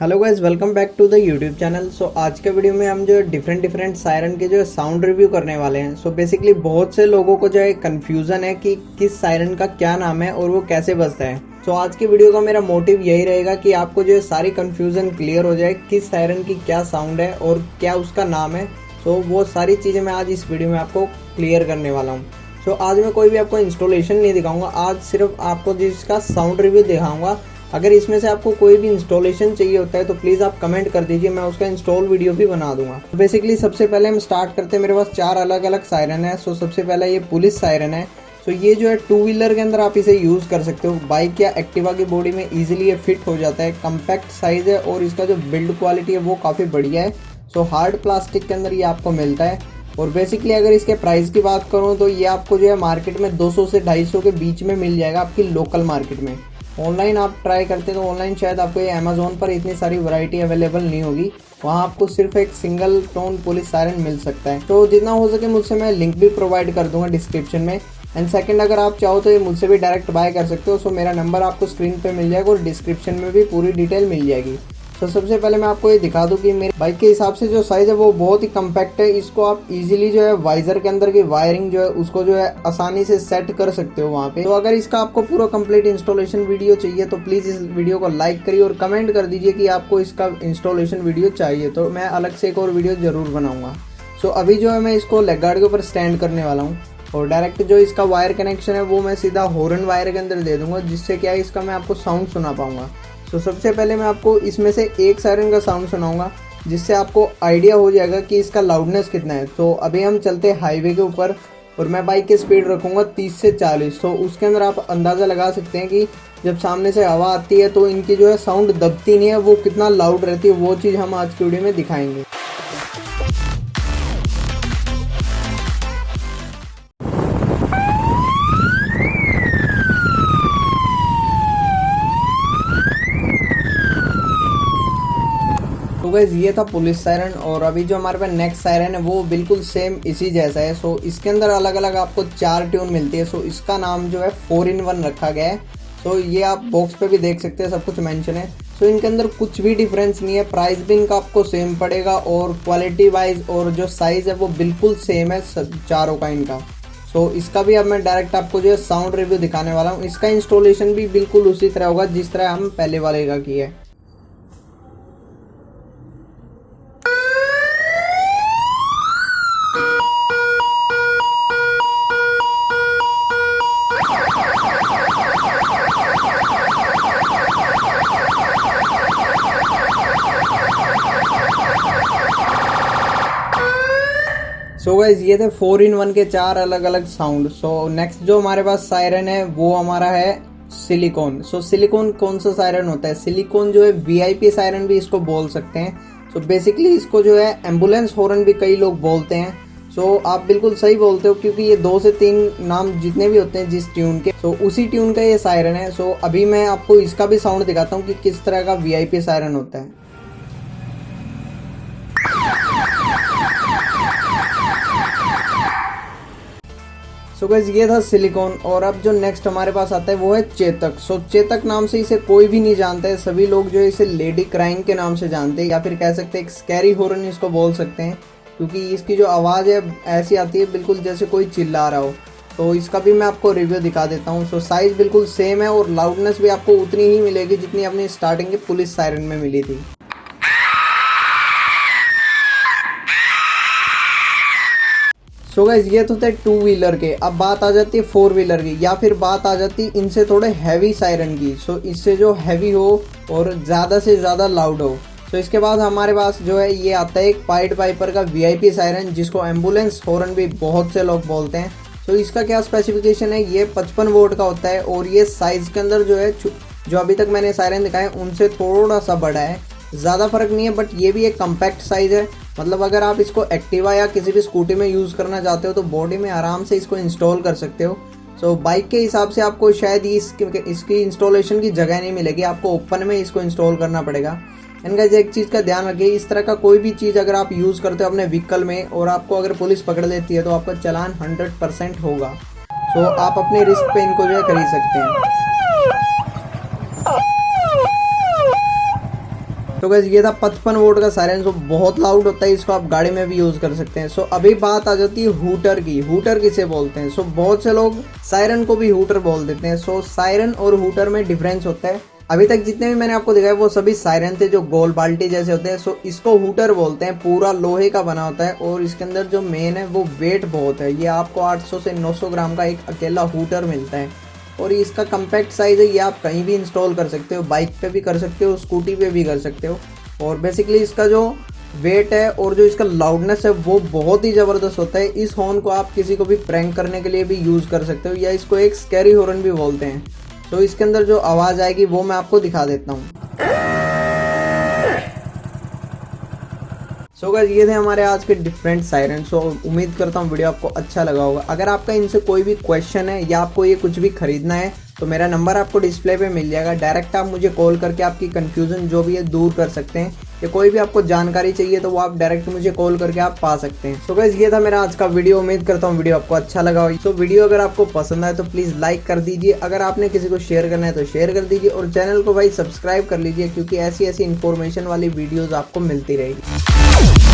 Hello guys, welcome back to the YouTube channel. So आज के video में हम जो है डिफरेंट सायरन के जो है साउंड रिव्यू करने वाले हैं। सो बेसिकली बहुत से लोगों को जो है कन्फ्यूज़न है कि किस सायरन का क्या नाम है और वो कैसे बजता है। सो आज की वीडियो का मेरा मोटिव यही रहेगा कि आपको जो है सारी कन्फ्यूज़न क्लियर हो जाए, किस सायरन की क्या साउंड है और क्या उसका नाम है। सो वो सारी चीज़ें मैं आज इस वीडियो में आपको क्लियर करने वाला हूँ। सो आज मैं कोई भी आपको इंस्टॉलेशन नहीं दिखाऊंगा, आज सिर्फ आपको जिसका साउंड रिव्यू दिखाऊंगा। अगर इसमें से आपको कोई भी इंस्टॉलेशन चाहिए होता है तो प्लीज़ आप कमेंट कर दीजिए, मैं उसका इंस्टॉल वीडियो भी बना दूंगा। तो बेसिकली सबसे पहले हम स्टार्ट करते हैं। मेरे पास 4 अलग अलग सायरन है। सो सबसे पहला ये पुलिस सायरन है। सो ये जो है 2 व्हीलर के अंदर आप इसे यूज़ कर सकते हो। बाइक या एक्टिवा की बॉडी में ईजिली ये फिट हो जाता है। कम्पैक्ट साइज़ है और इसका जो बिल्ड क्वालिटी है वो काफ़ी बढ़िया है। सो हार्ड प्लास्टिक के अंदर ये आपको मिलता है। और बेसिकली अगर इसके प्राइस की बात करूँ तो ये आपको जो है मार्केट में 200 से 250 के बीच में मिल जाएगा आपकी लोकल मार्केट में। ऑनलाइन आप ट्राई करते हैं तो ऑनलाइन शायद आपको ये अमेज़ोन पर इतनी सारी वैरायटी अवेलेबल नहीं होगी, वहाँ आपको सिर्फ एक सिंगल टोन पुलिस सायरन मिल सकता है। तो जितना हो सके मुझसे मैं लिंक भी प्रोवाइड कर दूंगा डिस्क्रिप्शन में। एंड सेकंड, अगर आप चाहो तो ये मुझसे भी डायरेक्ट बाय कर सकते हो। सो मेरा नंबर आपको स्क्रीन पे मिल जाएगा और डिस्क्रिप्शन में भी पूरी डिटेल मिल जाएगी। तो सबसे पहले मैं आपको ये दिखा दूं कि मेरे बाइक के हिसाब से जो साइज़ है वो बहुत ही कम्पैक्ट है। इसको आप इजीली जो है वाइजर के अंदर की वायरिंग जो है उसको जो है आसानी से सेट कर सकते हो वहाँ पे। तो अगर इसका आपको पूरा कंप्लीट इंस्टॉलेशन वीडियो चाहिए तो प्लीज़ इस वीडियो को लाइक करिए और कमेंट कर दीजिए कि आपको इसका इंस्टॉलेशन वीडियो चाहिए, तो मैं अलग से एक और वीडियो ज़रूर बनाऊँगा। सो अभी जो है मैं इसको लेग गार्ड के ऊपर स्टैंड करने वाला हूँ और डायरेक्ट जो इसका वायर कनेक्शन है वो मैं सीधा हॉर्न वायर के अंदर दे दूँगा, जिससे क्या है इसका मैं आपको साउंड सुना पाऊँगा। तो सबसे पहले मैं आपको इसमें से एक सायरन का साउंड सुनाऊंगा, जिससे आपको आइडिया हो जाएगा कि इसका लाउडनेस कितना है। तो अभी हम चलते हैं हाईवे के ऊपर और मैं बाइक की स्पीड रखूंगा 30 से 40। तो उसके अंदर आप अंदाज़ा लगा सकते हैं कि जब सामने से हवा आती है तो इनकी जो है साउंड दबती नहीं है, वो कितना लाउड रहती है, वो चीज़ हम आज की वीडियो में दिखाएंगे। तो गाइस ये था पुलिस सायरन और अभी जो हमारे पास नेक्स्ट सायरन है वो बिल्कुल सेम इसी जैसा है। सो इसके अंदर अलग अलग आपको 4 ट्यून मिलती है। सो इसका नाम जो है 4-in-1 रखा गया है। तो ये आप बॉक्स पे भी देख सकते हैं, सब कुछ मेंशन है। सो इनके अंदर कुछ भी डिफरेंस नहीं है, प्राइस भी इनका आपको सेम पड़ेगा और क्वालिटी वाइज और जो साइज़ है वो बिल्कुल सेम है चारों का इनका। सो इसका भी अब मैं डायरेक्ट आपको जो है साउंड रिव्यू दिखाने वाला हूँ। इसका इंस्टॉलेशन भी बिल्कुल उसी तरह होगा जिस तरह हम पहले वाले का किया है। सो गाइज ये थे 4-in-1 के 4 अलग अलग साउंड। सो नेक्स्ट जो हमारे पास सायरन है वो हमारा है सिलिकॉन। सो सिलिकॉन कौन सा सायरन होता है? सिलिकॉन जो है वीआईपी सायरन भी इसको बोल सकते हैं। सो बेसिकली इसको जो है एम्बुलेंस हॉर्न भी कई लोग बोलते हैं। सो आप बिल्कुल सही बोलते हो, क्योंकि ये 2 से 3 नाम जितने भी होते हैं जिस ट्यून के, सो उसी ट्यून का ये सायरन है। सो अभी मैं आपको इसका भी साउंड दिखाता हूँ कि किस तरह का वीआईपी सायरन होता है। सो गाइस ये था सिलिकॉन और अब जो नेक्स्ट हमारे पास आता है वो है चेतक। सो चेतक नाम से इसे कोई भी नहीं जानता है, सभी लोग जो है इसे लेडी क्राइंग के नाम से जानते हैं, या फिर कह सकते हैं एक स्कैरी हॉर्न इसको बोल सकते हैं, क्योंकि इसकी जो आवाज़ है ऐसी आती है बिल्कुल जैसे कोई चिल्ला रहा हो। तो इसका भी मैं आपको रिव्यू दिखा देता हूँ। सो साइज़ बिल्कुल सेम है और लाउडनेस भी आपको उतनी ही मिलेगी जितनी अपनी स्टार्टिंग के पुलिस सायरन में मिली थी। सो गाइस ये तो थे 2 व्हीलर के। अब बात आ जाती है 4 व्हीलर की, या फिर बात आ जाती है इनसे थोड़े हैवी सायरन की। सो इससे जो हैवी हो और ज़्यादा से ज़्यादा लाउड हो। सो इसके बाद हमारे पास जो है ये आता है एक पाइड पाइपर का वीआईपी सायरन, जिसको एम्बुलेंस हॉर्न भी बहुत से लोग बोलते हैं। तो इसका क्या स्पेसिफिकेशन है, ये 55 वोट का होता है और ये साइज़ के अंदर जो है जो अभी तक मैंने सायरन दिखाए उनसे थोड़ा सा बड़ा है, ज़्यादा फर्क नहीं है, बट ये भी एक कम्पैक्ट साइज़ है। मतलब अगर आप इसको एक्टिवा या किसी भी स्कूटी में यूज़ करना चाहते हो तो बॉडी में आराम से इसको इंस्टॉल कर सकते हो। सो बाइक के हिसाब से आपको शायद इसकी इंस्टॉलेशन की जगह नहीं मिलेगी, आपको ओपन में इसको इंस्टॉल करना पड़ेगा। एंड गाइस एक चीज़ का ध्यान रखिए, इस तरह का कोई भी चीज़ अगर आप यूज़ करते हो अपने व्हीकल में और आपको अगर पुलिस पकड़ लेती है तो आपका चालान 100% होगा। सो आप अपने रिस्क पे इनको जो है खरीद सकते हैं। तो गाइस ये था 55 वोल्ट का सायरन। सो बहुत लाउड होता है, इसको आप गाड़ी में भी यूज कर सकते हैं। सो अभी बात आ जाती है हूटर की। हूटर किसे बोलते हैं? सो बहुत से लोग सायरन को भी हूटर बोल देते हैं। सो सायरन और हूटर में डिफरेंस होता है। अभी तक जितने भी मैंने आपको दिखाए वो सभी सायरन थे जो गोल बाल्टी जैसे होते हैं। सो इसको हूटर बोलते हैं, पूरा लोहे का बना होता है और इसके अंदर जो मेन है वो वेट बहुत है। ये आपको 800 से 900 ग्राम का एक अकेला हूटर मिलता है और इसका कम्पैक्ट साइज है। ये आप कहीं भी इंस्टॉल कर सकते हो, बाइक पे भी कर सकते हो, स्कूटी पे भी कर सकते हो। और बेसिकली इसका जो वेट है और जो इसका लाउडनेस है वो बहुत ही ज़बरदस्त होता है। इस हॉर्न को आप किसी को भी प्रैंक करने के लिए भी यूज़ कर सकते हो या इसको एक स्कैरी हॉर्न भी बोलते हैं। तो इसके अंदर जो आवाज़ आएगी वो मैं आपको दिखा देता हूँ। सो गाइस ये थे हमारे आज के डिफरेंट सायरन। सो उम्मीद करता हूँ वीडियो आपको अच्छा लगा होगा। अगर आपका इनसे कोई भी क्वेश्चन है या आपको ये कुछ भी खरीदना है तो मेरा नंबर आपको डिस्प्ले पे मिल जाएगा। डायरेक्ट आप मुझे कॉल करके आपकी कंफ्यूजन जो भी है दूर कर सकते हैं या कोई भी आपको जानकारी चाहिए तो वो आप डायरेक्ट मुझे कॉल करके आप पा सकते हैं। सो गाइस ये था मेरा आज का वीडियो। उम्मीद करता हूँ वीडियो आपको अच्छा लगा हो। सो वीडियो अगर आपको पसंद आए तो प्लीज़ लाइक कर दीजिए। अगर आपने किसी को शेयर करना है तो शेयर कर दीजिए और चैनल को भाई सब्सक्राइब कर लीजिए क्योंकि ऐसी ऐसी इन्फॉर्मेशन वाली वीडियोज़ आपको मिलती रहेगी।